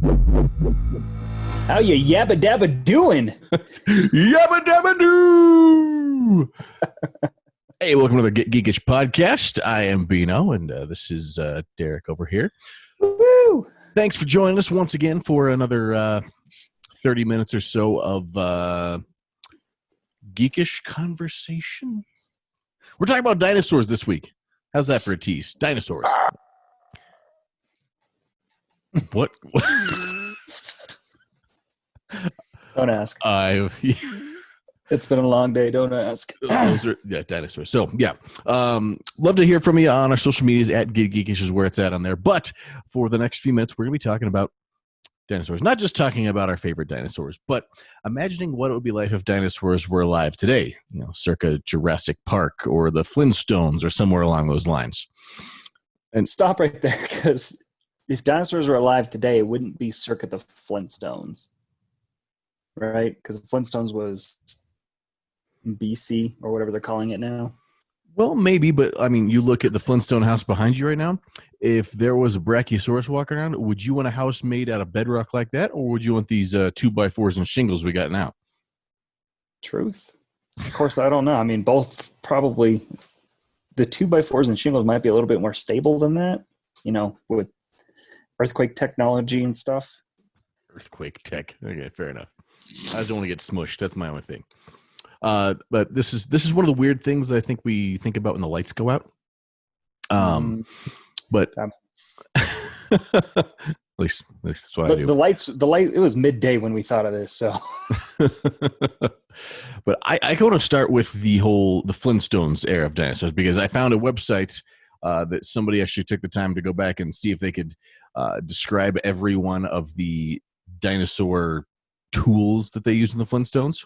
How you yabba dabba doing? Yabba dabba doo! Hey, welcome to the Geekish podcast. I am Bino, and this is Derek over here. Woo! Thanks for joining us once again for another 30 minutes or so of geekish conversation. We're talking about dinosaurs this week. How's that for a tease? Dinosaurs. What? Don't ask. It's been a long day. Don't ask. Dinosaurs. So, love to hear from you on our social medias. At Geekish is where it's at on there. But for the next few minutes, we're going to be talking about dinosaurs. Not just talking about our favorite dinosaurs, but imagining what it would be like if dinosaurs were alive today, circa Jurassic Park or the Flintstones or somewhere along those lines. And stop right there, because if dinosaurs were alive today, it wouldn't be circa the Flintstones, right? Because the Flintstones was BC or whatever they're calling it now. Well, maybe, but I mean, you look at the Flintstone house behind you right now. If there was a Brachiosaurus walking around, would you want a house made out of bedrock like that, or would you want these 2x4s and shingles we got now? Truth. Of course, I don't know. I mean, both probably. The 2x4s and shingles might be a little bit more stable than that, with earthquake technology and stuff. Earthquake tech. Okay, fair enough. I just don't want to get smushed. That's my only thing. But this is one of the weird things that I think we think about when the lights go out. But at least that's what I do. The light. It was midday when we thought of this. So, but I want to start with the Flintstones era of dinosaurs, because I found a website that somebody actually took the time to go back and see if they could describe every one of the dinosaur tools that they used in the Flintstones.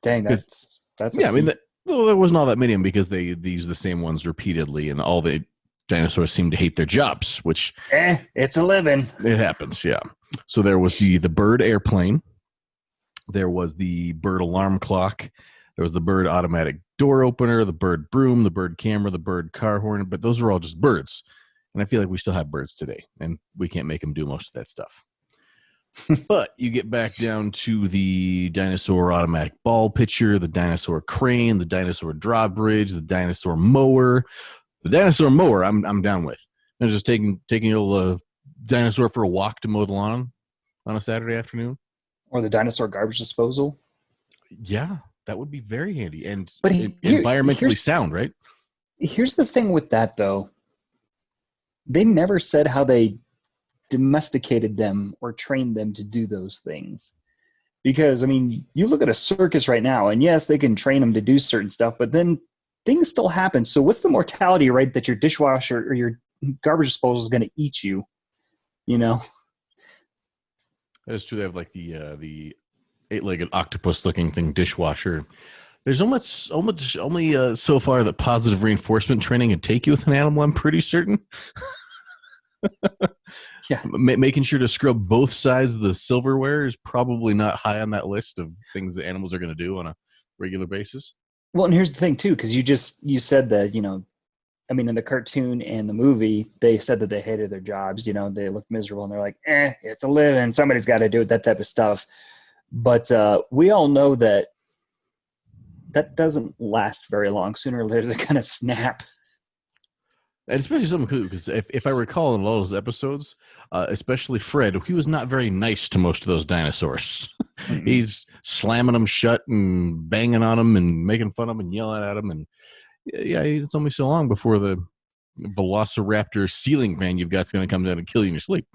Dang, that's yeah. I mean, there wasn't all that many of them because they use the same ones repeatedly, and all the dinosaurs seem to hate their jobs. Which it's a living. It happens, yeah. So there was the bird airplane, there was the bird alarm clock, there was the bird automatic door opener, the bird broom, the bird camera, the bird car horn. But those are all just birds, and I feel like we still have birds today, and we can't make them do most of that stuff. But you get back down to the dinosaur automatic ball pitcher, the dinosaur crane, the dinosaur drawbridge, the dinosaur mower. The dinosaur mower, I'm down with. I'm just taking a little dinosaur for a walk to mow the lawn on a Saturday afternoon. Or the dinosaur garbage disposal. Yeah, that would be very handy and environmentally sound, right? Here's the thing with that, though. They never said how they domesticated them or trained them to do those things. Because, I mean, you look at a circus right now, and yes, they can train them to do certain stuff, but then things still happen. So what's the mortality rate that your dishwasher or your garbage disposal is going to eat you? That's true. They have like the 8-legged octopus-looking thing dishwasher. There's only so far that positive reinforcement training can take you with an animal, I'm pretty certain. Yeah, making sure to scrub both sides of the silverware is probably not high on that list of things that animals are going to do on a regular basis. Well, and here's the thing too, because you said that I mean, in the cartoon and the movie, they said that they hated their jobs. They look miserable, and they're like, it's a living. Somebody's got to do it. That type of stuff. But we all know that doesn't last very long. Sooner or later, they're going to snap. And especially something cool, because if I recall in a lot of those episodes, especially Fred, he was not very nice to most of those dinosaurs. Mm-hmm. He's slamming them shut and banging on them and making fun of them and yelling at them. And yeah, it's only so long before the velociraptor ceiling fan you've got is going to come down and kill you in your sleep.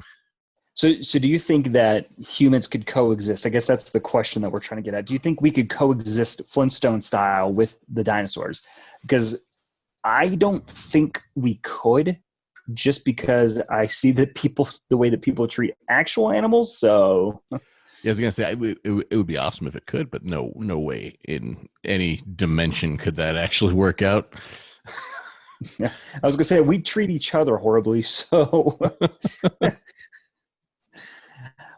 So do you think that humans could coexist? I guess that's the question that we're trying to get at. Do you think we could coexist Flintstone style with the dinosaurs? Because I don't think we could, just because I see the way that people treat actual animals. So yeah, I was gonna say it would be awesome if it could, but no way in any dimension could that actually work out. Yeah, I was gonna say we treat each other horribly, so.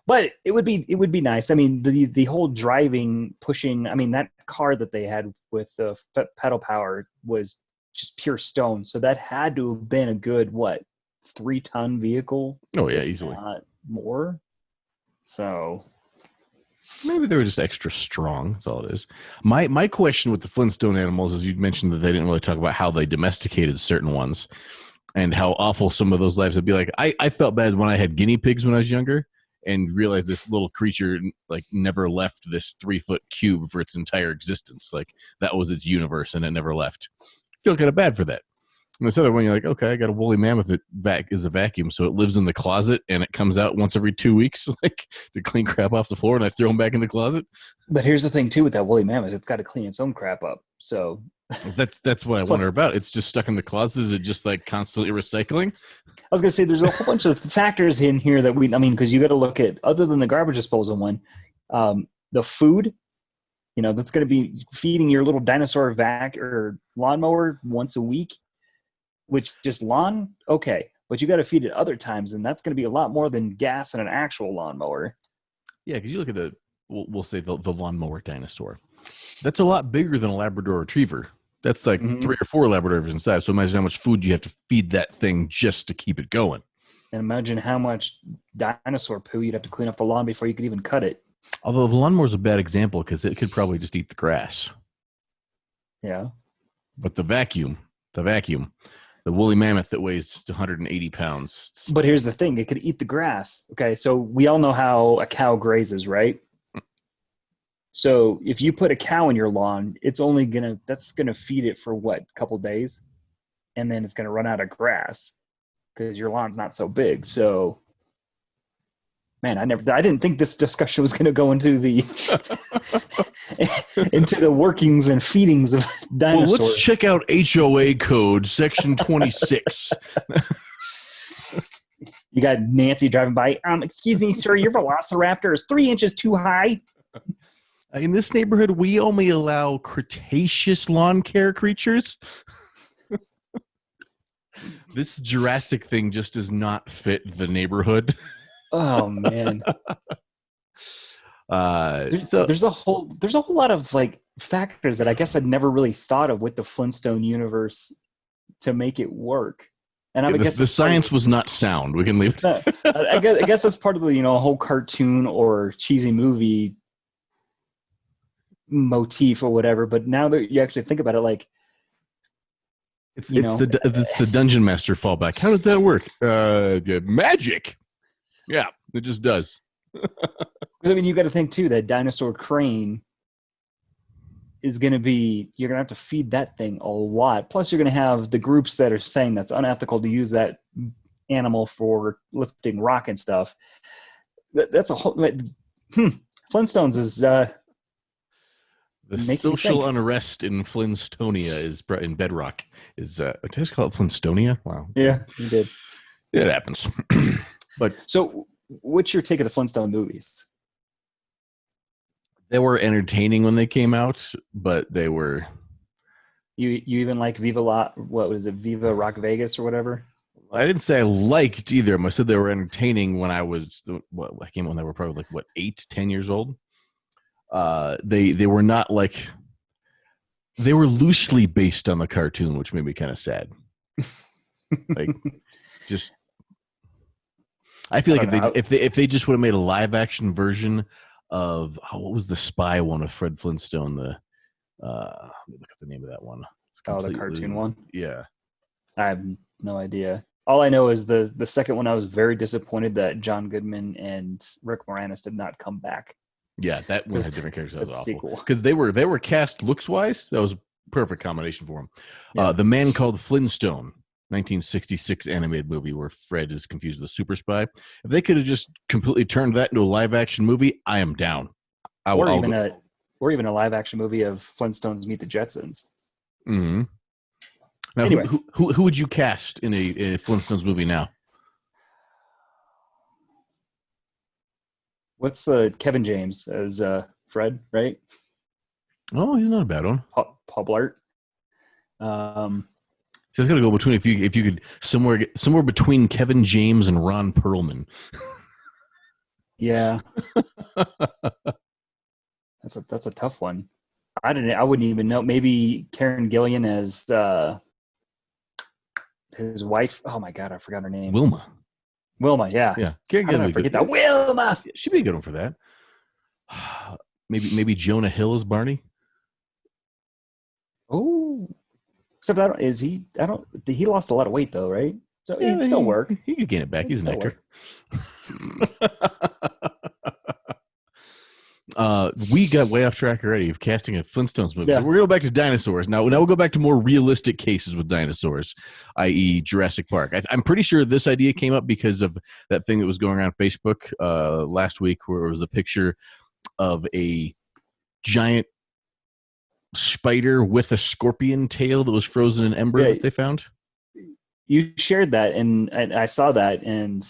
But it would be nice. I mean, the whole driving, pushing. I mean, that car that they had with the pedal power was just pure stone. So that had to have been a good 3-ton vehicle. Oh yeah, easily. more. So maybe they were just extra strong. That's all it is. My question with the Flintstone animals is, you mentioned that they didn't really talk about how they domesticated certain ones and how awful some of those lives would be. Like, I felt bad when I had guinea pigs when I was younger and realized this little creature like never left this 3-foot cube for its entire existence. Like, that was its universe and it never left. I feel kind of bad for that. And this other one, you're like, okay, I got a woolly mammoth that is a vacuum, so it lives in the closet and it comes out once every 2 weeks, like, to clean crap off the floor, and I throw them back in the closet. but here's the thing too with that woolly mammoth, it's got to clean its own crap up. So that's what I wonder about. It's just stuck in the closet. Is it just like constantly recycling? I was gonna say there's a whole bunch of factors in here that because you got to look at, other than the garbage disposal one, the food. That's going to be feeding your little dinosaur vac or lawnmower once a week, which just lawn, okay, but you got to feed it other times, and that's going to be a lot more than gas in an actual lawnmower. Yeah, because you look at we'll say the lawnmower dinosaur. That's a lot bigger than a Labrador Retriever. That's like 3 or 4 Labradors inside. So imagine how much food you have to feed that thing just to keep it going. And imagine how much dinosaur poo you'd have to clean up the lawn before you could even cut it. Although the lawnmower's a bad example because it could probably just eat the grass. Yeah. But the vacuum, the woolly mammoth that weighs 180 pounds. But here's the thing. It could eat the grass. Okay, so we all know how a cow grazes, right? So if you put a cow in your lawn, that's gonna feed it for a couple days, and then it's gonna run out of grass because your lawn's not so big. So, man, I didn't think this discussion was gonna go into the into the workings and feedings of dinosaurs. Well, let's check out HOA code section 26. You got Nancy driving by. Excuse me, sir, your Velociraptor is 3 inches too high. In this neighborhood, we only allow Cretaceous lawn care creatures. This Jurassic thing just does not fit the neighborhood. Oh man. There's a whole lot of like factors that I guess I'd never really thought of with the Flintstone universe to make it work. And I guess the science was not sound. We can leave it. I guess that's part of the whole cartoon or cheesy movie motif or whatever. But now that you actually think about it, like it's the dungeon master fallback. How does that work? Magic. Yeah, it just does. I mean, you got to think too that dinosaur crane is going to be, you're going to have to feed that thing a lot. Plus, you're going to have the groups that are saying that's unethical to use that animal for lifting rock and stuff. That's a whole. Flintstones is the social unrest in Flintstonia is in Bedrock. Did I just call it Flintstonia? Wow. Yeah, you did. It happens. But so, what's your take of the Flintstone movies? They were entertaining when they came out, but they were. You even like Viva Rock Vegas or whatever? I didn't say I liked either of them. I said they were entertaining when I was I came when they were probably like 8-10 years old. They were not like, they were loosely based on the cartoon, which made me kind of sad. Like, just I feel like if they just would have made a live action version of what was the spy one of Fred Flintstone? Let me look up the name of that one. The cartoon one. Yeah, I have no idea. All I know is the second one. I was very disappointed that John Goodman and Rick Moranis did not come back. Yeah, that one had different characters. That was awful because they were cast looks wise. That was a perfect combination for them. Yeah. The Man Called Flintstone, 1966 animated movie where Fred is confused with a super spy. If they could have just completely turned that into a live action movie, I am down. Or even a live action movie of Flintstones Meet the Jetsons. Mm-hmm. Now, anyway, who would you cast in a Flintstones movie now? What's Kevin James as Fred, right? Oh, he's not a bad one. Paul Blart. So it's got to go between if you could somewhere between Kevin James and Ron Perlman. Yeah, that's a tough one. I wouldn't even know. Maybe Karen Gillan as his wife. Oh my God, I forgot her name. Wilma. Wilma, yeah. Yeah, How did I forget that? Wilma. She'd be a good one for that. Maybe Jonah Hill as Barney. Oh, except he lost a lot of weight though, right? So Yeah, he'd still work. he could gain it back. He's an actor. We got way off track already of casting a Flintstones movie. Yeah. So we're going to go back to dinosaurs. Now we'll go back to more realistic cases with dinosaurs, i.e. Jurassic Park. I'm pretty sure this idea came up because of that thing that was going around Facebook last week where it was a picture of a giant spider with a scorpion tail that was frozen in ember that they found. You shared that, and I saw that, and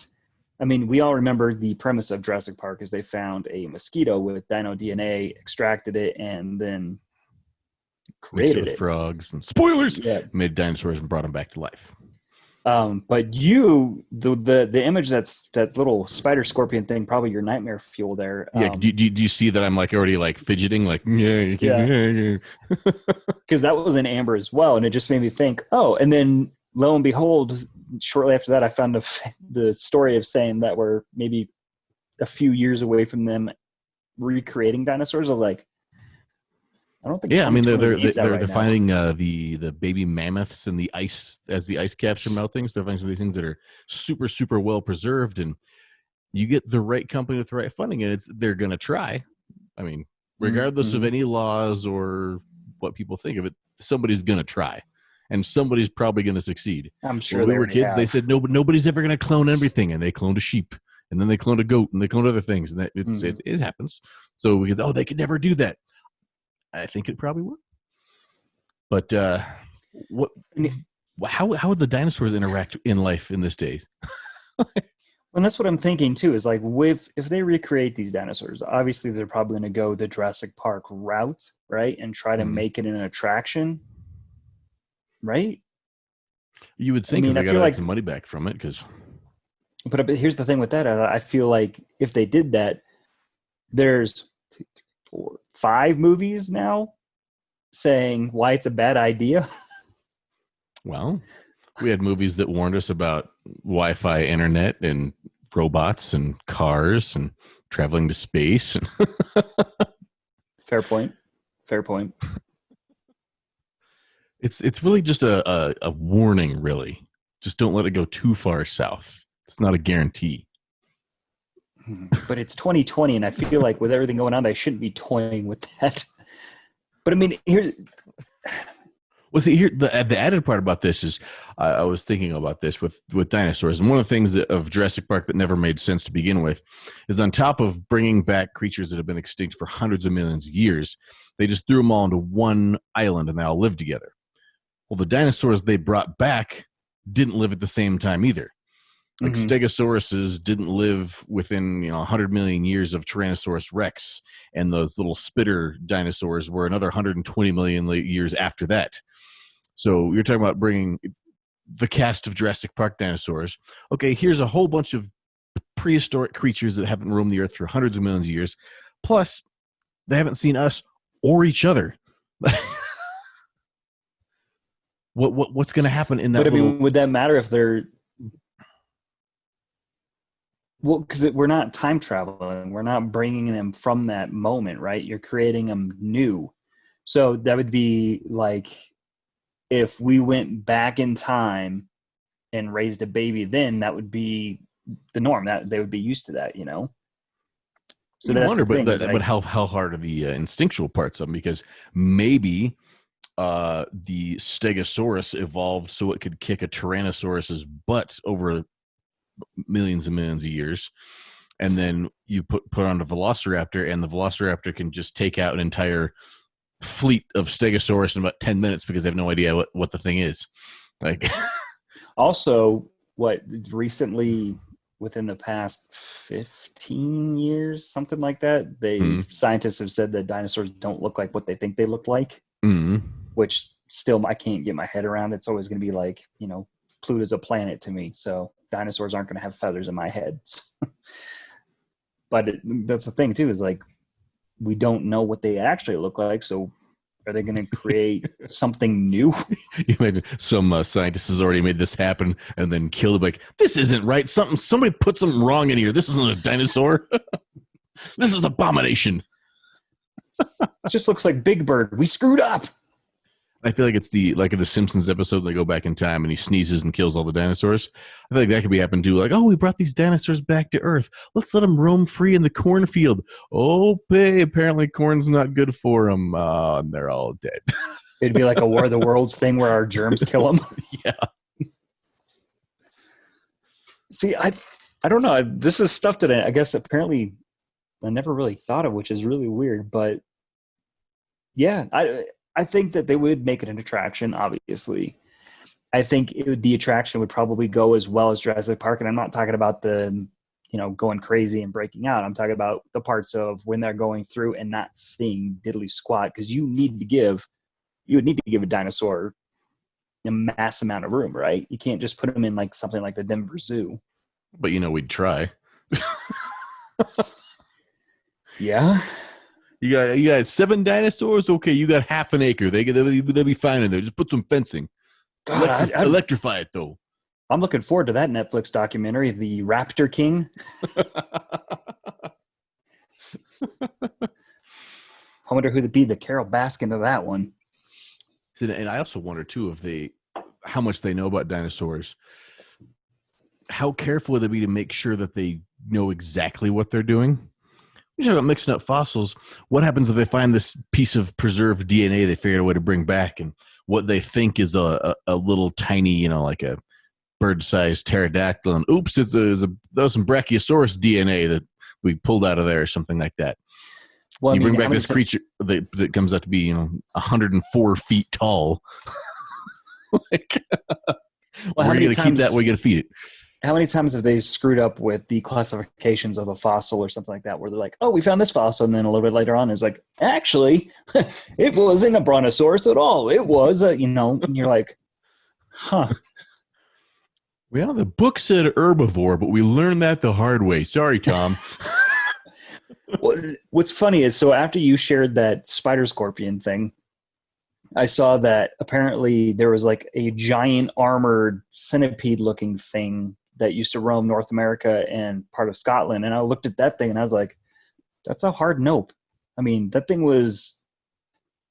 I mean, we all remember the premise of Jurassic Park is they found a mosquito with dino DNA, extracted it, and then created it with frogs and spoilers. Yeah. Made dinosaurs and brought them back to life. But the image that little spider scorpion thing, probably your nightmare fuel there. Yeah. Do you see that I'm like already like fidgeting, like yeah, because that was in amber as well, and it just made me think, oh, and then lo and behold, shortly after that, I found the story of saying that we're maybe a few years away from them recreating dinosaurs. I was like, I don't think. Yeah, I mean they're right finding the baby mammoths in the ice as the ice caps are melting. So they're finding some of these things that are super super well preserved, and you get the right company with the right funding, and they're going to try. I mean, regardless of any laws or what people think of it, somebody's going to try. And somebody's probably going to succeed. I'm sure. When we were kids, they said nobody's ever going to clone everything, and they cloned a sheep, and then they cloned a goat, and they cloned other things, and it happens. So we go, they could never do that. I think it probably would. But how would the dinosaurs interact in life in this day? And that's what I'm thinking too. Is like if they recreate these dinosaurs, obviously they're probably going to go the Jurassic Park route, right, and try to make it an attraction. Right? You would think they got to get some money back from it, But here's the thing with that. I feel like if they did that, there's 2, 3, 4, 5 movies now saying why it's a bad idea. Well, we had movies that warned us about Wi-Fi internet and robots and cars and traveling to space. Fair point. It's really just a warning, really. Just don't let it go too far south. It's not a guarantee. But it's 2020, and I feel like with everything going on, they shouldn't be toying with that. But I mean, here. The added part about this is I was thinking about this with dinosaurs, and one of the things of Jurassic Park that never made sense to begin with is on top of bringing back creatures that have been extinct for hundreds of millions of years, they just threw them all into one island and they all lived together. Well, the dinosaurs they brought back didn't live at the same time either. Like Stegosauruses didn't live within 100 million years of Tyrannosaurus Rex, and those little spitter dinosaurs were another 120 million years after that. So you're talking about bringing the cast of Jurassic Park dinosaurs. Okay, here's a whole bunch of prehistoric creatures that haven't roamed the earth for hundreds of millions of years. Plus, they haven't seen us or each other. What's going to happen in that? But I mean, would that matter if they're? Well, because we're not time traveling. We're not bringing them from that moment, right? You're creating them new. So that would be like if we went back in time and raised a baby, then that would be the norm. That they would be used to that, So that's the thing. But how hard are the instinctual parts of them? Because maybe the Stegosaurus evolved so it could kick a Tyrannosaurus's butt over millions and millions of years, and then you put on a Velociraptor, and the Velociraptor can just take out an entire fleet of Stegosaurus in about 10 minutes because they have no idea what the thing is. Like, also, recently within the past 15 years, something like that, scientists have said that dinosaurs don't look like what they think they look like. Which still I can't get my head around. It's always going to be like, Pluto's a planet to me. So dinosaurs aren't going to have feathers in my head. But that's the thing too, is like, we don't know what they actually look like. So Are they going to create something new? You imagine some scientist has already made this happen and then killed it. Like, this isn't right. Somebody put something wrong in here. This isn't a dinosaur. This is abomination. It just looks like Big Bird. We screwed up. I feel like it's like in the Simpsons episode, they go back in time and he sneezes and kills all the dinosaurs. I feel like that could be happening too. Like, oh, we brought these dinosaurs back to Earth. Let's let them roam free in the cornfield. Oh, apparently corn's not good for them. And they're all dead. It'd be like a War of the Worlds thing where our germs kill them. Yeah. See, I don't know. This is stuff that I guess apparently I never really thought of, which is really weird. But yeah, I think that they would make it an attraction, obviously. I think the attraction would probably go as well as Jurassic Park. And I'm not talking about the, going crazy and breaking out. I'm talking about the parts of when they're going through and not seeing diddly squat, because you would need to give a dinosaur a mass amount of room, right? You can't just put them in like something like the Denver Zoo. But, we'd try. Yeah. You got 7 dinosaurs? Okay, you got half an acre. They'll be fine in there. Just put some fencing. God, Electrify it, though. I'm looking forward to that Netflix documentary, The Raptor King. I wonder who would be the Carol Baskin of that one. And I also wonder, too, how much they know about dinosaurs. How careful would they be to make sure that they know exactly what they're doing? You talk about mixing up fossils. What happens if they find this piece of preserved DNA they figured a way to bring back, and what they think is a little tiny, like a bird-sized pterodactyl, and oops, that was some Brachiosaurus DNA that we pulled out of there or something like that. Well, you bring back this creature that comes out to be, 104 feet tall. Where are you going to keep that? Where are you going to feed it? How many times have they screwed up with the classifications of a fossil or something like that, where they're like, oh, we found this fossil, and then a little bit later on is like, actually, it wasn't a brontosaurus at all. It was and you're like, huh. Well, the book said herbivore, but we learned that the hard way. Sorry, Tom. Well, what's funny is, so after you shared that spider scorpion thing, I saw that apparently there was like a giant armored centipede looking thing that used to roam North America and part of Scotland. And I looked at that thing and I was like, that's a hard nope. I mean, that thing was,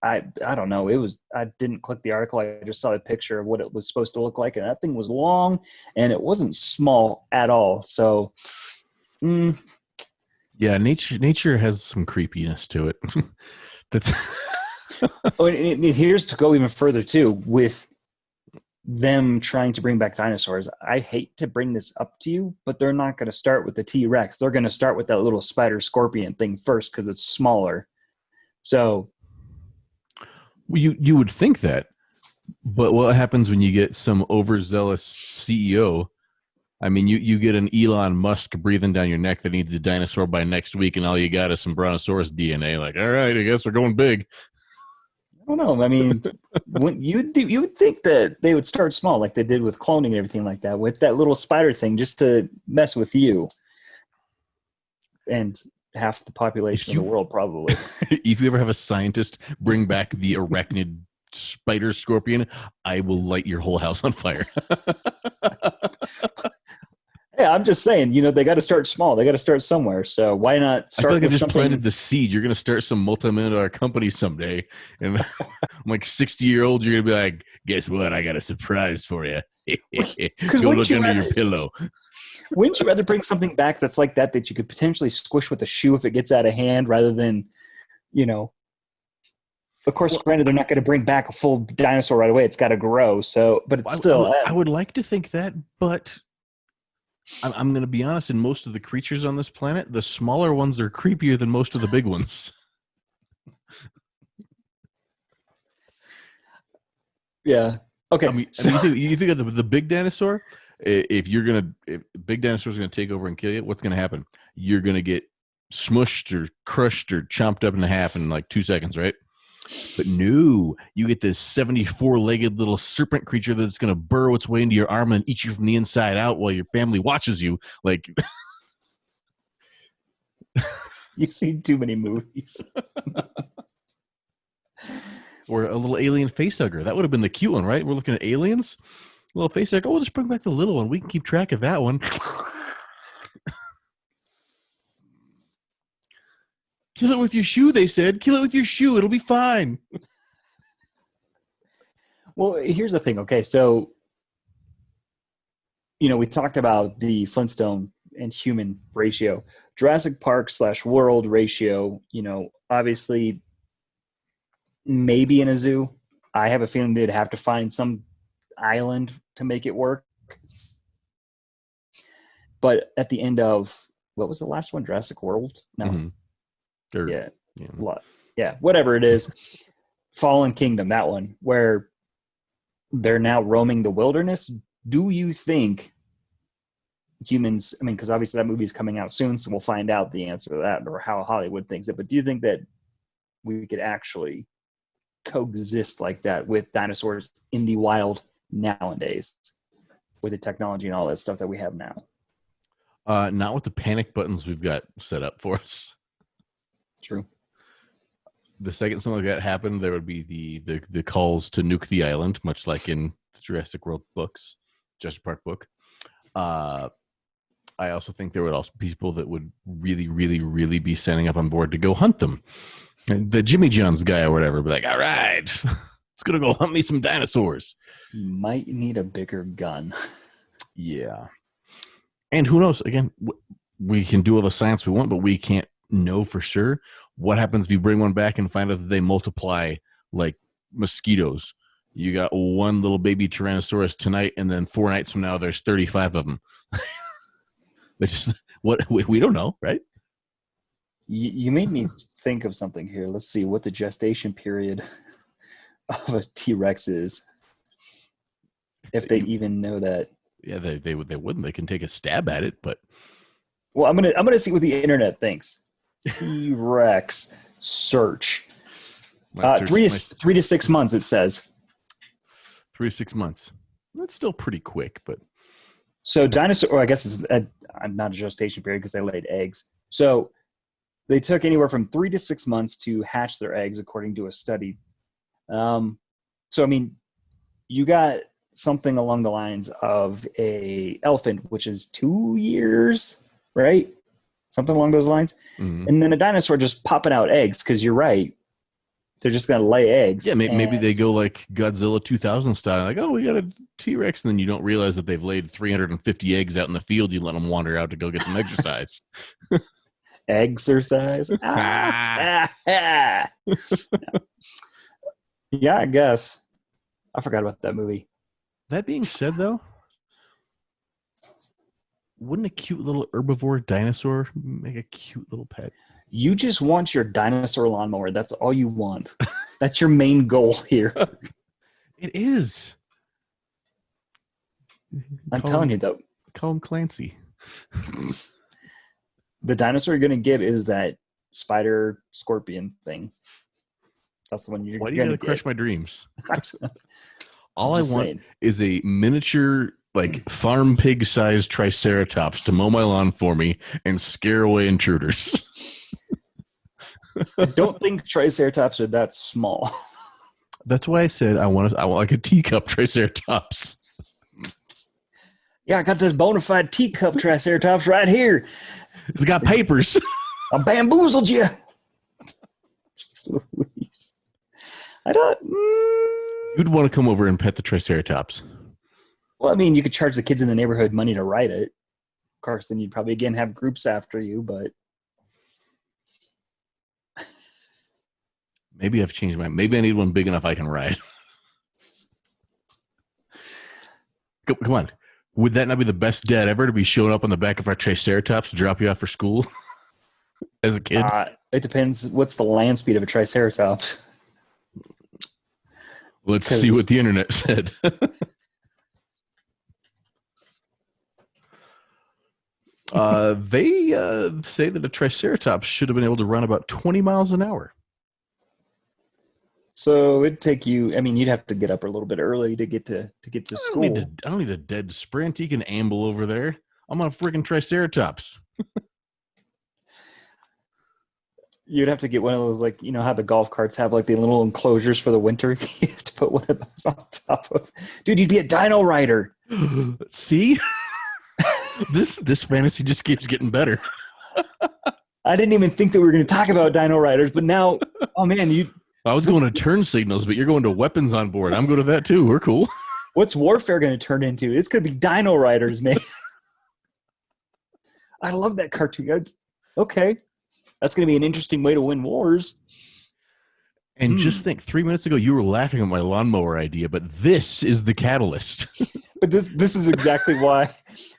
I don't know. I didn't click the article. I just saw a picture of what it was supposed to look like. And that thing was long and it wasn't small at all. So, yeah, nature has some creepiness to it. That's oh, and here's to go even further too, with them trying to bring back dinosaurs. I hate to bring this up to you, but they're not going to start with the T-Rex. They're going to start with that little spider scorpion thing first because it's smaller. So, well, you would think that, but what happens when you get some overzealous CEO? I mean, you get an Elon Musk breathing down your neck that needs a dinosaur by next week, and all you got is some brontosaurus DNA. Like, all right, I guess we're going big. I don't know. I mean, you would think that they would start small, like they did with cloning and everything like that, with that little spider thing, just to mess with you and half the population of the world, probably. If you ever have a scientist bring back the arachnid spider scorpion, I will light your whole house on fire. Yeah, I'm just saying, they got to start small. They got to start somewhere. So why not start? I feel like with I just something... planted the seed. You're going to start some multi-million-dollar company someday, and I'm like 60-year-old. You're going to be like, guess what? I got a surprise for you. Go look under your pillow. Wouldn't you rather bring something back that's like that you could potentially squish with a shoe if it gets out of hand, rather than, Of course, granted, they're not going to bring back a full dinosaur right away. It's got to grow. So, but it's still. I would like to think that, but I'm going to be honest. In most of the creatures on this planet, the smaller ones are creepier than most of the big ones. Yeah. Okay. I mean, you think of the big dinosaur? If big dinosaur is going to take over and kill you, what's going to happen? You're going to get smushed or crushed or chomped up in half in like 2 seconds, right? But no, you get this 74-legged little serpent creature that's going to burrow its way into your arm and eat you from the inside out while your family watches you. Like, you've seen too many movies. Or a little alien face hugger. That would have been the cute one, right? We're looking at aliens. A little face hugger. Oh, we'll just bring back the little one. We can keep track of that one. Kill it with your shoe, they said. Kill it with your shoe. It'll be fine. Well, here's the thing. Okay, so, we talked about the Flintstone and human ratio. Jurassic Park / world ratio, obviously maybe in a zoo. I have a feeling they'd have to find some island to make it work. But at the end of, what was the last one? Jurassic World? No. Mm-hmm. Yeah, whatever it is. Fallen Kingdom, that one, where they're now roaming the wilderness. Do you think humans, because obviously that movie is coming out soon, so we'll find out the answer to that or how Hollywood thinks it, but do you think that we could actually coexist like that with dinosaurs in the wild nowadays with the technology and all that stuff that we have now? Not with the panic buttons we've got set up for us. True. The second something like that happened, there would be the calls to nuke the island, much like in the Jurassic World books, Jurassic Park book. I also think there would also be people that would really, really, really be signing up on board to go hunt them. And the Jimmy John's guy or whatever, be like, all right, let's go hunt me some dinosaurs. You might need a bigger gun. Yeah. And who knows? Again, we can do all the science we want, but we can't know for sure. What happens if you bring one back and find out that they multiply like mosquitoes? You got one little baby Tyrannosaurus tonight, and then 4 nights from now, there's 35 of them. We don't know, right? You made me think of something here. Let's see what the gestation period of a T-Rex is, if they even know that. Yeah, they wouldn't. They can take a stab at it, but well, I'm gonna see what the internet thinks. T-Rex search. 3 to 6 months. It says 3 to 6 months. That's still pretty quick, but so dinosaur. Or I guess it's not a gestation period because they laid eggs. So they took anywhere from 3 to 6 months to hatch their eggs, according to a study. So you got something along the lines of a elephant, which is 2 years, right? Something along those lines. Mm-hmm. And then a dinosaur just popping out eggs, because you're right. They're just going to lay eggs. Yeah, maybe they go like Godzilla 2000 style. Like, oh, we got a T-Rex. And then you don't realize that they've laid 350 eggs out in the field. You let them wander out to go get some exercise. Exercise? Yeah, I guess. I forgot about that movie. That being said, though, wouldn't a cute little herbivore dinosaur make a cute little pet? You just want your dinosaur lawnmower. That's all you want. That's your main goal here. It is. I'm telling you, though. Call him Clancy. The dinosaur you're going to get is that spider scorpion thing. That's the one you're going to get. Why do you got to crush my dreams? All I want is a miniature, like farm pig sized Triceratops to mow my lawn for me and scare away intruders. I don't think Triceratops are that small. That's why I said I want like a teacup Triceratops. Yeah, I got this bona fide teacup Triceratops right here. It's got papers. I bamboozled you. Jeez Louise. I don't. You'd want to come over and pet the Triceratops. Well, you could charge the kids in the neighborhood money to ride it. Of course, then you'd probably again have groups after you, but. Maybe I've changed my mind. Maybe I need one big enough I can ride. Come on. Would that not be the best dad ever, to be showing up on the back of our Triceratops to drop you off for school as a kid? It depends. What's the land speed of a Triceratops? Let's see what the internet said. They say that a Triceratops should have been able to run about 20 miles an hour. So it'd take you. You'd have to get up a little bit early to get to school. I don't need a dead sprint. You can amble over there. I'm on a freaking Triceratops. You'd have to get one of those, like, you know how the golf carts have like the little enclosures for the winter. You have to put one of those on top of. Dude, you'd be a dino rider. See, this fantasy just keeps getting better. I didn't even think that we were going to talk about dino riders, but now, oh man, I was going to turn signals, but you're going to weapons on board. I'm going to that too. We're cool. What's warfare going to turn into? It's going to be dino riders, man. I love that cartoon. Okay. That's going to be an interesting way to win wars. And just think, 3 minutes ago, you were laughing at my lawnmower idea, but this is the catalyst. But this is exactly why.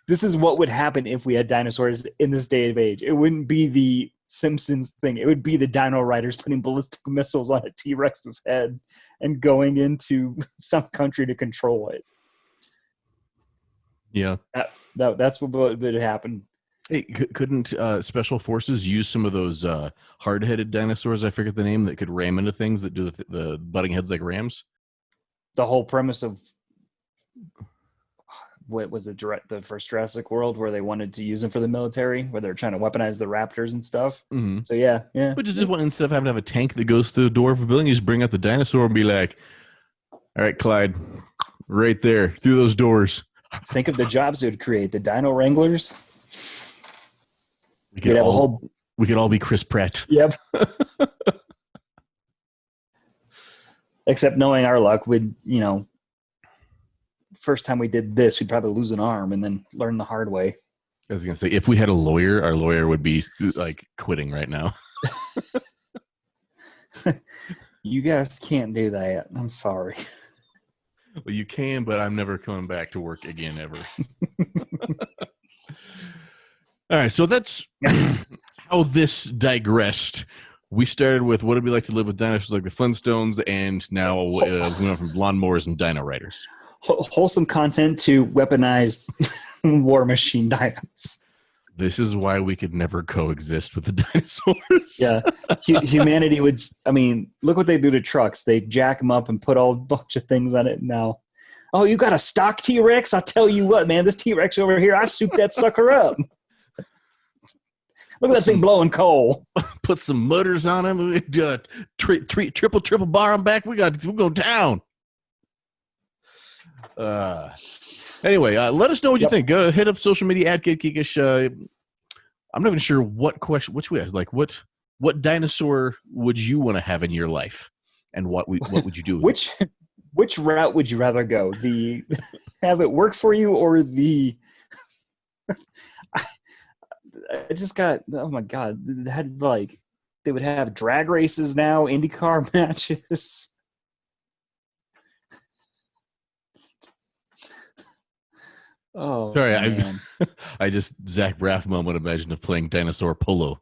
This is what would happen if we had dinosaurs in this day of age. It wouldn't be the Simpsons thing. It would be the dino riders putting ballistic missiles on a T-Rex's head and going into some country to control it. Yeah. That's what would happen. Hey, couldn't special forces use some of those hard-headed dinosaurs? I forget the name, that could ram into things that do the butting heads like rams. The whole premise of what was it? The first Jurassic World, where they wanted to use them for the military, where they're trying to weaponize the raptors and stuff. Mm-hmm. So yeah. But just instead of having to have a tank that goes through the door of a building, you just bring out the dinosaur and be like, "All right, Clyde, right there through those doors." Think of the jobs it would create. The Dino Wranglers. We could all be Chris Pratt. Yep. Except knowing our luck, first time we did this, we'd probably lose an arm and then learn the hard way. I was going to say, if we had a lawyer, our lawyer would be like quitting right now. You guys can't do that. I'm sorry. Well, you can, but I'm never coming back to work again ever. All right, so that's how this digressed. We started with what it'd be like to live with dinosaurs like the Flintstones, and now we went from lawnmowers and dino riders. Wholesome content to weaponized war machine dinos. This is why we could never coexist with the dinosaurs. Yeah, humanity would. I mean, look what they do to trucks. They jack them up and put a bunch of things on it. Now, oh, you got a stock T-Rex? I'll tell you what, man. This T-Rex over here, I souped that sucker up. Look at that thing blowing coal. Put some mutters on him. Triple bar him back. We're going town. Anyway, let us know what you think. Go hit up social media at Geekish. I'm not even sure which we have. Like, what dinosaur would you want to have in your life, and what would you do? Which route would you rather go? The have it work for you, or the? I just got, oh my god, they would have drag races now, IndyCar matches. Oh, sorry, man. I just Zach Braff moment imagined of playing dinosaur polo.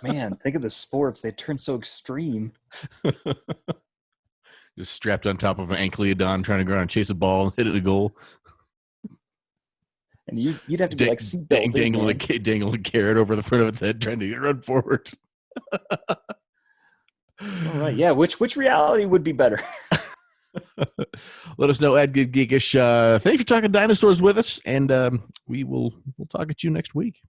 Man, think of the sports. They turn so extreme. Just strapped on top of an ankleodon, trying to go around and chase a ball and hit it a goal. And you'd have to be like seatbelt. Dangling a carrot over the front of its head, trying to run forward. All right, yeah. Which reality would be better? Let us know at Good Geekish. Thanks for talking dinosaurs with us, and we'll talk at you next week.